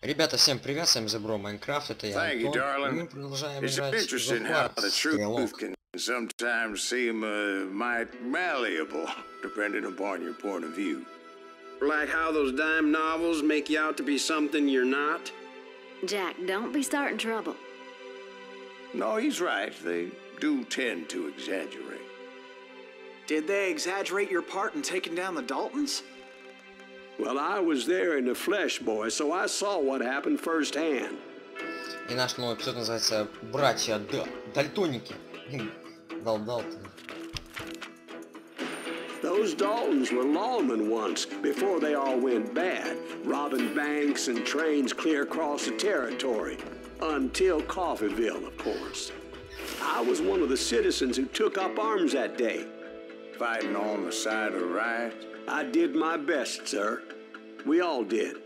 Ребята, всем привет, с вами Забро Майнкрафт, это я, Антон, и мы продолжаем играть в Juarez, стрелок. Sometimes seem might malleable, depending upon your point of view. Like how those dime novels make you out to be something you're not? Jack, don't be starting trouble. No, he's right. They do tend to exaggerate. Did they exaggerate your part in taking down the Daltons? Well, I was there in the flesh, boy, so I saw what happened firsthand. И наш новый эпизод называется «Братья, Далтоники». Далтоны. Those Daltons were lawmen once, before they all went bad, robbing banks and trains clear across the territory. Until Coffeeville, of course. I was one of the citizens who took up arms that day. Fighting on the side of right? I did my best, sir. We all did.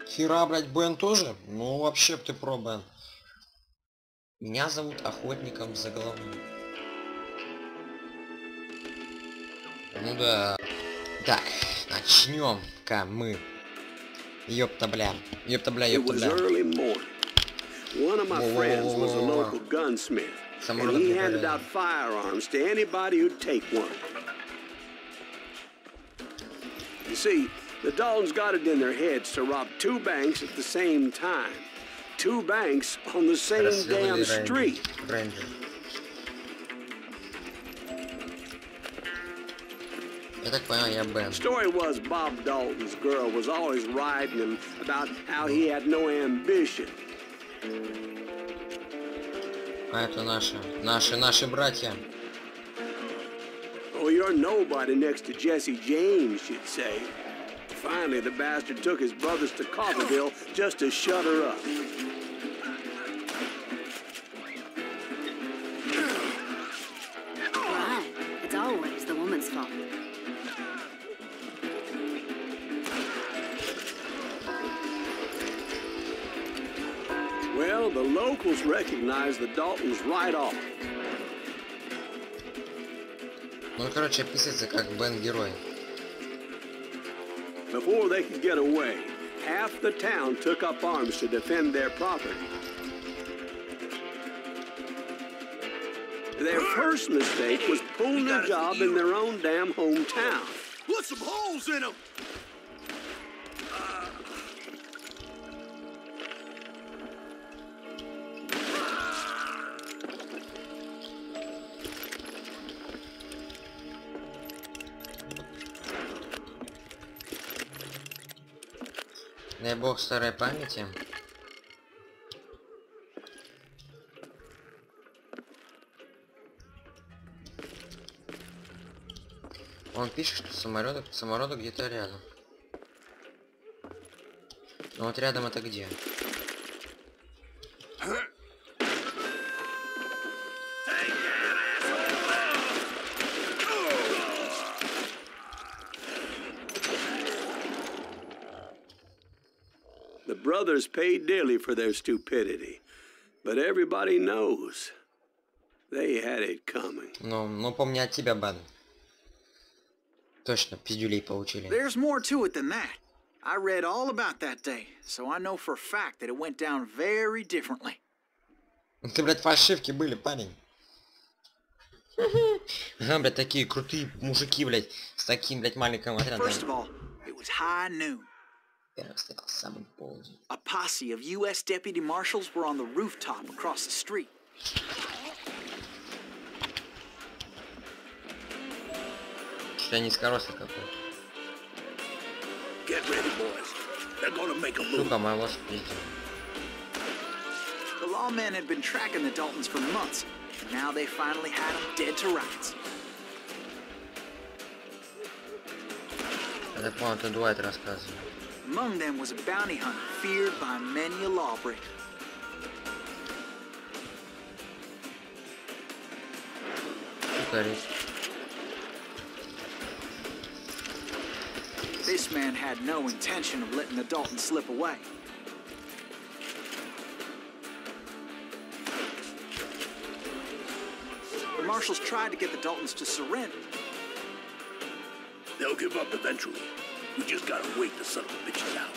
Хера, блядь, Бен тоже? Ну, вообще ты про, Бен. Меня зовут Охотником за головой. Ну да. Так, начнем-ка мы. Ёпта, бля. Ёпта, бля, ёпта, бля. One of my friends was a local gunsmith, and he handed out firearms to anybody who'd take one. You see, the Daltons got it in their heads to rob two banks at the same time. Two banks on the same damn street. The story was Bob Dalton's girl was always riding him about how he had no ambition. А это наши братья. Oh, you're nobody next to Jesse James, you'd say. Finally, the bastard took his brothers to Coffeeville just to shut her up. Right. It's always the woman's fault. Well, the locals recognized the Daltons right off. Ну, короче, описывается как Бен-герой. Before they could get away, half the town took up arms to defend their property. Their first mistake was pulling a job in their own damn hometown. Put some holes in them! Дай бог старой памяти. Он пишет, что самолеты где-то рядом. Но вот рядом это где? The brothers paid dearly for their stupidity, but everybody knows they had it coming. Ну помни от тебя, Бен. Точно, пиздюлей получили. There's more to it than that. I read all about that day, so I know for a fact that it went down very differently. Ты, блядь, фальшивки были, парень. Ага, блядь, такие крутые мужики, блядь, с таким, блядь, маленьким отрядом. First of all, it was high noon. A posse of U.S. deputy marshals were on the rooftop across the street. Что-то низкорослый какой. Get ready, boys. They're gonna make a move. Сука, моего спиздил. The lawmen had been tracking the Daltons for months, and now they finally had them dead to rights. Я так понял, ты Дуайт рассказывал. Among them was a bounty hunter feared by many a lawbreaker. This man had no intention of letting the Daltons slip away. The marshals tried to get the Daltons to surrender. They'll give up eventually. We just gotta wait the son of a bitches out.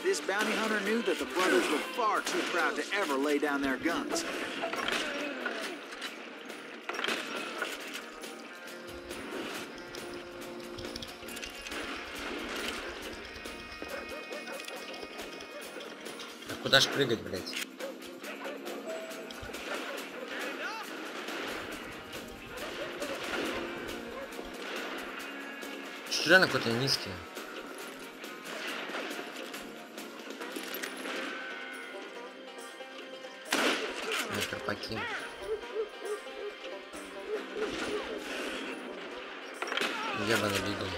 this bounty hunter knew that the brothers were far too proud to ever lay down their guns. Куда ж прыгать, блядь? Что реально какой-то низкий. Черпаки. Ебаный бегун.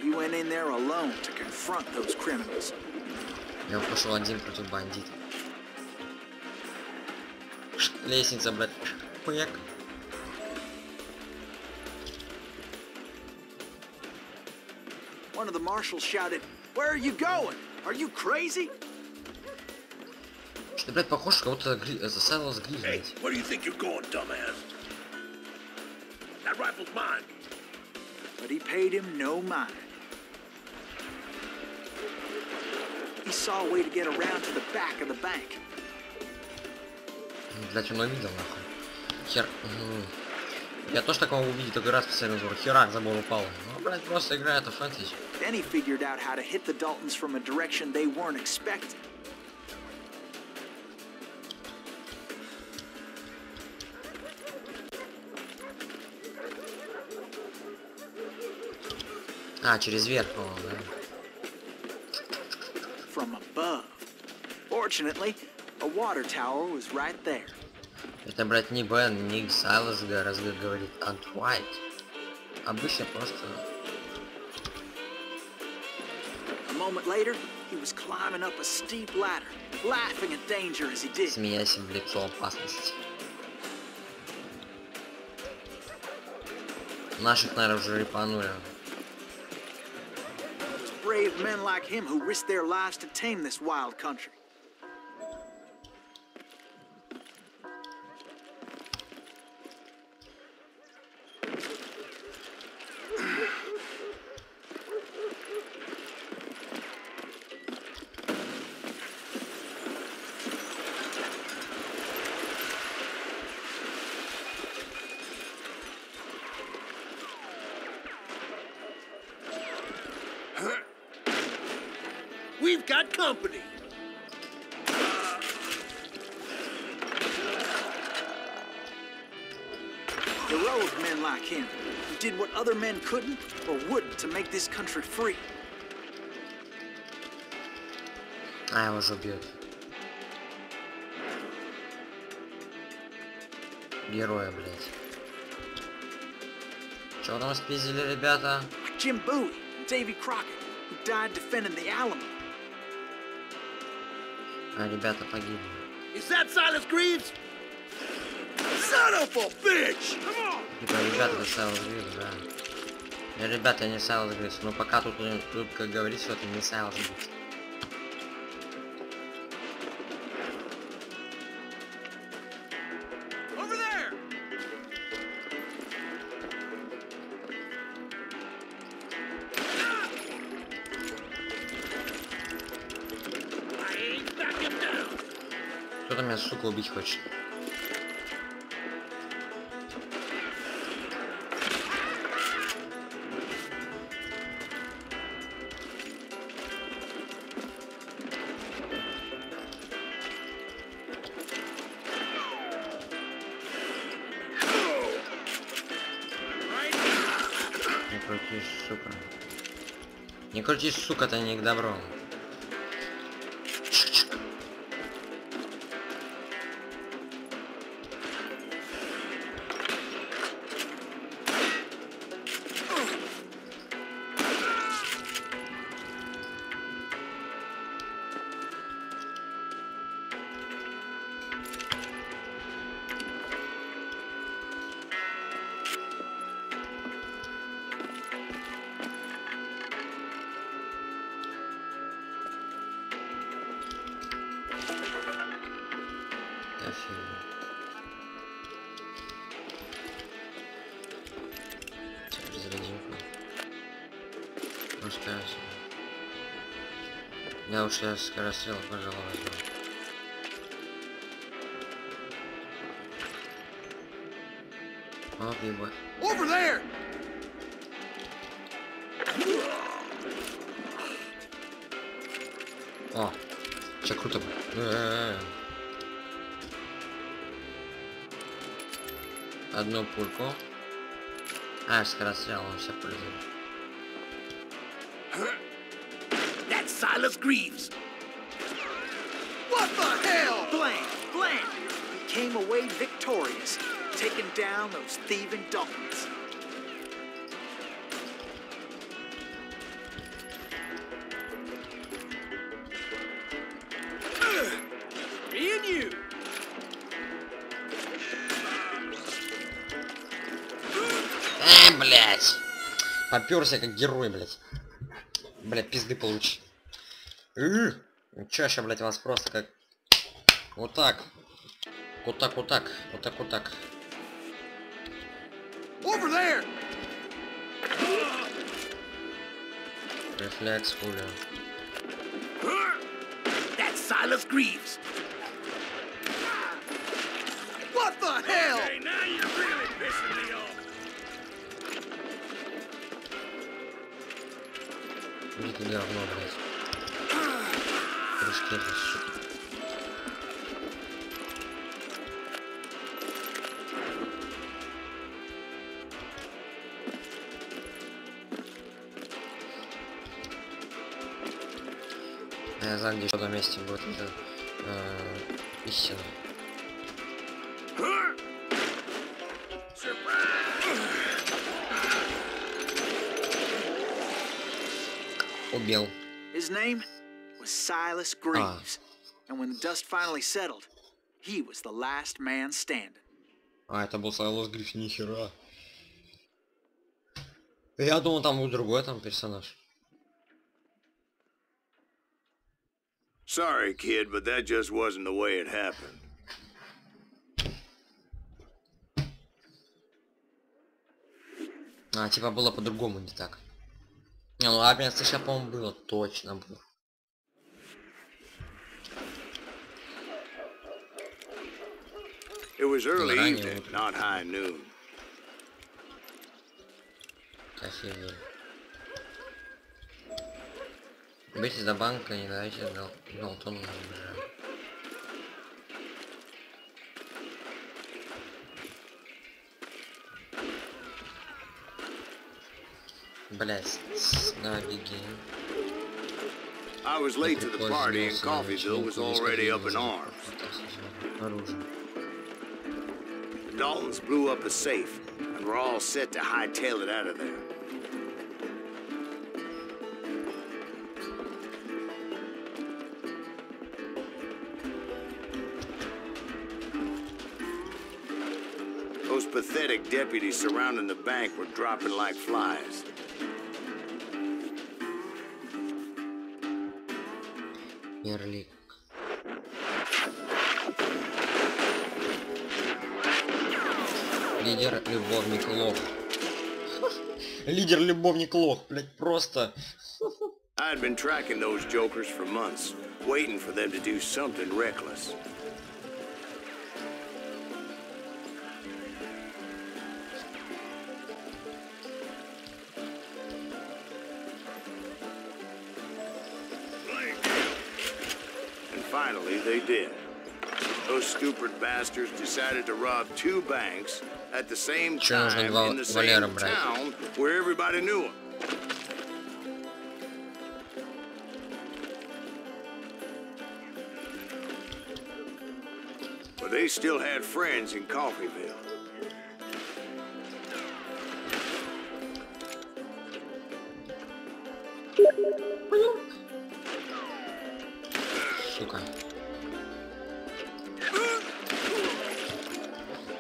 He went in there alone to confront those criminals. Я пошел один против бандитов. Лестница, блядь. Хуяк. One of the marshals shouted, "Where are you going? Are you crazy?" Что, блядь, похож, кого-то засадил с гриль, Hey, блядь. where do you think you're going, dumbass? That rifle's mine. But he paid him no mind. He saw a way to get around to the back of the bank. Блядь, он увидел, нахуй. Хер... Я тоже такого увидел, только раз специально забор. Херак, забор упал. Ну, блядь, просто играет в фэнтези. Then he figured out how to hit the Daltons from a direction they weren't expecting. А, через верх, по-моему, да? From above. Fortunately, a water tower was right there. Это, блядь, не Бен, не Сайлас говорит, а Твайт. Обычно просто... A moment later, he was climbing up a steep ladder, laughing at danger as he did. Смеясь в лицо опасности. Наших, наверное, уже репанули. Brave men like him who risked their lives to tame this wild country. We've got company. Heroic men like him, who did what other men couldn't or wouldn't to make this country free. А, его же убьют. Героя, блядь. Чё там спиздили, ребята? Like Jim Bowie and Davy Crockett, who died defending the Alamo. А, ребята погибли. Is that Silas Greaves? Son of a bitch! Come on! Типа, ребята, это Сайлас Грифс, да. Ребята, не Сайлас Грифс. Но пока тут, как говорится, это не Сайлас Грифс. Over there! I ain't backing down. Кто-то меня, сука, убить хочет. Не крутись, сука. Не крутись, сука, это не к добру. скорострел. Я уж я скорострел, пожалуй, возьму. Over there! О, че круто. Одну пульку. А, скорострел, он все пользует. That's Silas Greaves. What the hell? Blank, blank. He came away victorious, taking down those thieving Daltons. Me and you. Блять. Попёрся как герой, блять. Блять, пизды получи. Чё ща, блять, вас просто как... Вот так. Вот так, вот так. Вот так, вот так. Over there. Рефлекс, пуля. That's Silas Greaves. What the hell? Hey, now you're really pissing me off. Иди ты говно, блять. Прыжки, это сука. Я знаю, где еще на месте будет это истина. Убил. His name was Silas Greaves, and when the dust finally settled, he was the last man standing. А, это был Сайлос Грифф, нихера. Я думал, там будет другой там персонаж. Sorry, kid, but that just wasn't the way it happened. А, типа было по-другому, не так. Не, ну обмен США, по-моему, было, точно было. It was early evening, not high noon. Офигеть. Бейтесь до банка, не давайте Далтоны убежать. Блять, давай беги. I was late to the party and Coffeeville was already up in arms. The Daltons blew up a safe and were all set to hightail it out of there. Those pathetic deputies surrounding the bank were dropping like flies. Ярлик. Лидер, любовник, лох. Лидер, любовник, лох, блять, просто. I had been tracking those jokers for months, waiting for them to do something reckless. And finally, they did. Those stupid bastards decided to rob two banks at the same time in the same town where everybody knew them. But they still had friends in Coffeeville. Сука.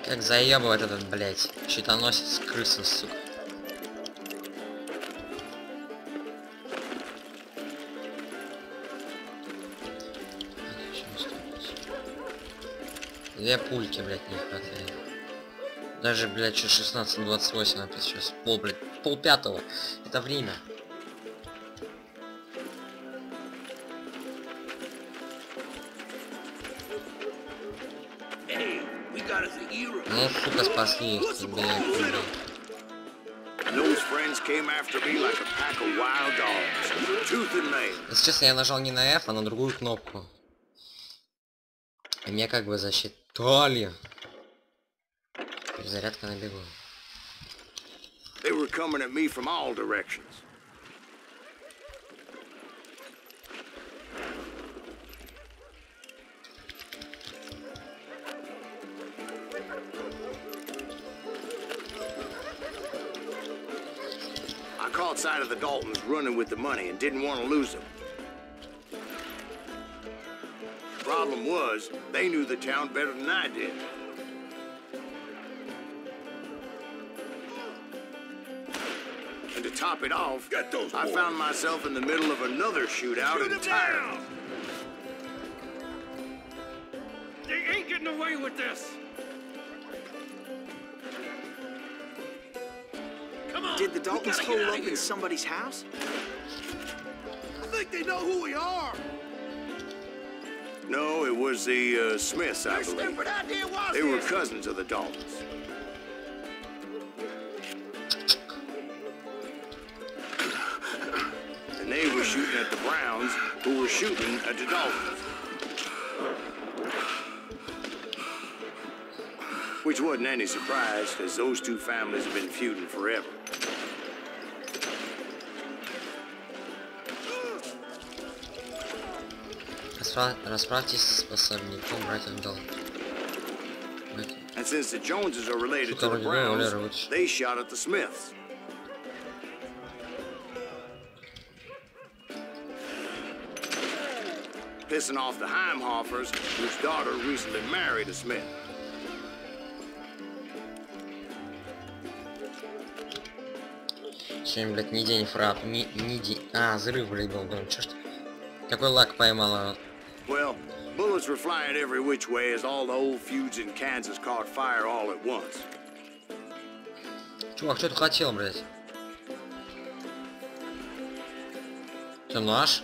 Как заебывает этот, блять, щитоносец, крыса, сука. Две пульки, блять, не хватает. Даже, блять, 16:28 опять сейчас. Пол, блять, пол-пятого. Это время. Ну, сука, спасли их тебе. Если честно, я нажал не на F, а на другую кнопку. И меня как бы засчитали. Зарядка на бегу. They were coming at me from all directions. I caught sight of the Daltons running with the money and didn't want to lose them. Problem was, they knew the town better than I did. And to top it off, I found myself in the middle of another shootout entirely. They ain't getting away with this! Come on! Did the Daltons hole up in somebody's house? I think they know who we are! No, it was the Smiths, I believe. They were cousins of the Daltons. And they were shooting at the Browns, who were shooting at the Daltons. Which wasn't any surprise, as those two families have been feuding forever. Расправьтесь с особняком братьев Далтон. And since the Joneses are related to the Browns, they shot at the Smiths. Pissing off the Heimhoffers, whose daughter recently married a Smith. Чем, блядь, не день фрап, не день... А, взрыв, блядь, был, блин, чё ж ты? Какой лак поймала? Well, bullets were flying every which way as all the old feuds in Kansas caught fire all at once. Чувак, что ты хотел, блядь? Ты наш?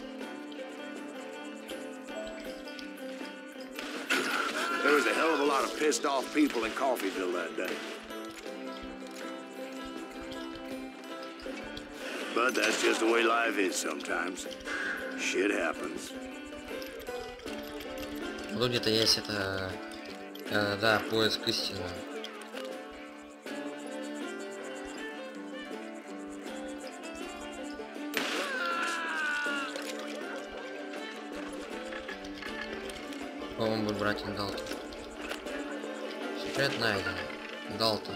There was a hell of a lot of pissed off people in Coffeyville that day. But that's just the way life is sometimes. Shit happens. Тут где-то есть это... да, поиск истины. По-моему, будет братья Далтон. Секрет найден. Далтон.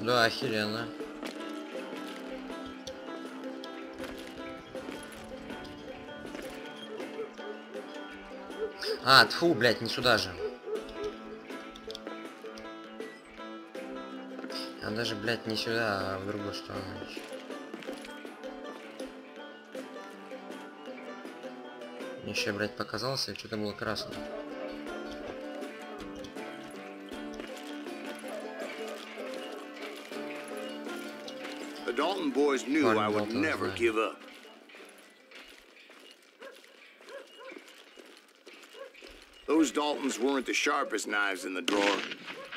Да, охеренно. А, тьфу, блядь, не сюда же. А даже, блядь, не сюда, а в другую сторону. Мне еще, блядь, показалось, и что-то было красное. The Dalton boys knew I would never give up. Those Daltons weren't the sharpest knives in the drawer,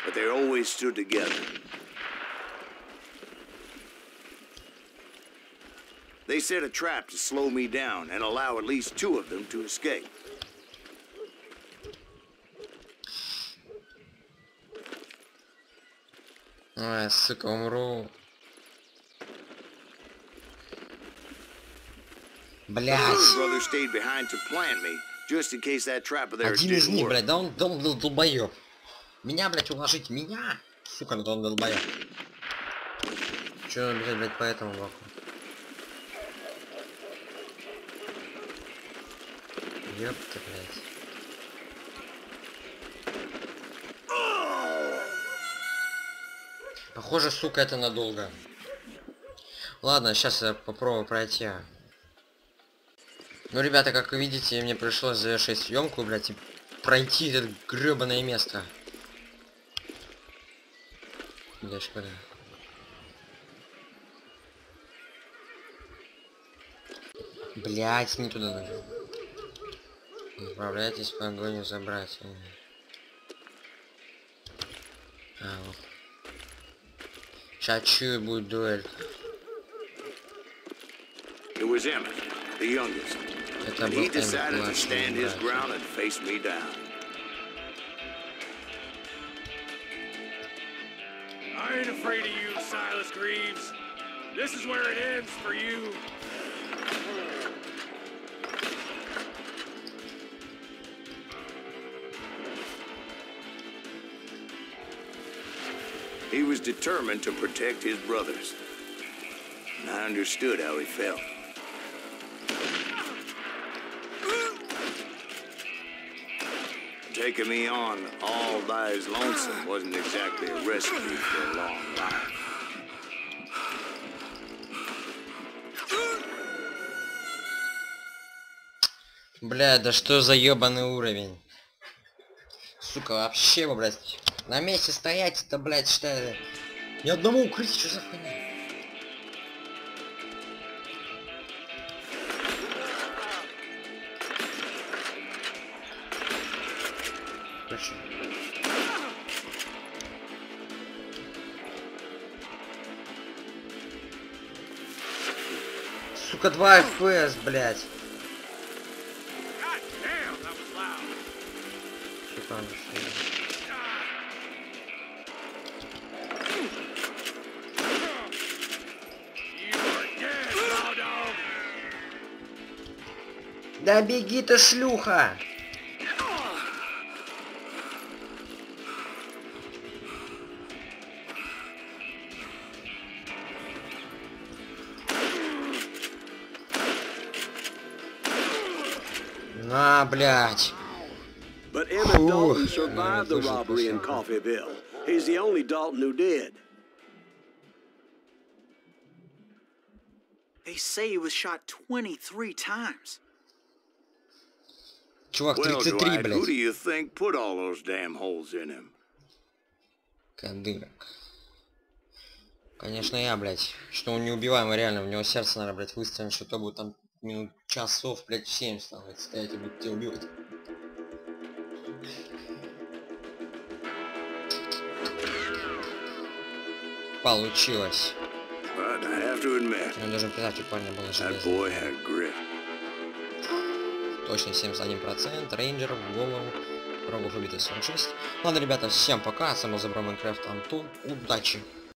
but they always stood together. They set a trap to slow me down and allow at least two of them to escape. Ай, сука, умру. Блядь. Brother stayed behind to plant me, just in case that trap of theirs Один из didn't них, work. блядь, да он долбоёб. Меня, блядь, уложить, меня? Сука, ну он долбоёб. Чё бежать, блядь, по этому боку? Ёпта, блядь. Похоже, сука, это надолго. Ладно, сейчас я попробую пройти. Ну, ребята, как вы видите, мне пришлось завершить съемку, блядь, и пройти это гребаное место. Блядь, шкода. Блядь, не туда даже. Отправляйтесь в погоню за братьями. Вот. Сейчас чую, будет дуэль. It was Emmett, the youngest. And he decided to stand his ground and face me down. I ain't afraid of you, Silas Greaves. This is where it ends for you. He was determined to protect his brothers. And I understood how he felt. Taking me on all by his lonesome wasn't exactly a recipe for a long life. Бля, да что за ёбаный уровень? Сука, вообще, блядь, на месте стоять, это, блядь, что это? Ни одному укрытия, что за хуйня? Короче. Сука, 2 FPS, блядь. Да беги ты, шлюха! На, блядь. But Emmett Dalton survived the robbery in Coffeeville. He's the only Dalton who did. They say he was shot 23 times. Чувак, Well, 33, Dwight, who do блядь. you think put all those damn holes in him? Кадырок. Конечно, я, блядь. Что он неубиваемый, реально. У него сердце, наверное, блядь, выстрелено, что то будет там минут часов, блядь, 7 стало, блядь, стоять и будет тебя убивать. Получилось. But I have to admit, Я должен признать, у парня было that железо. boy had grit. Точно 71%, рейнджеров в голову, врагов убито 46. Ладно, ребята, всем пока, с вами был Майнкрафт Антон, удачи!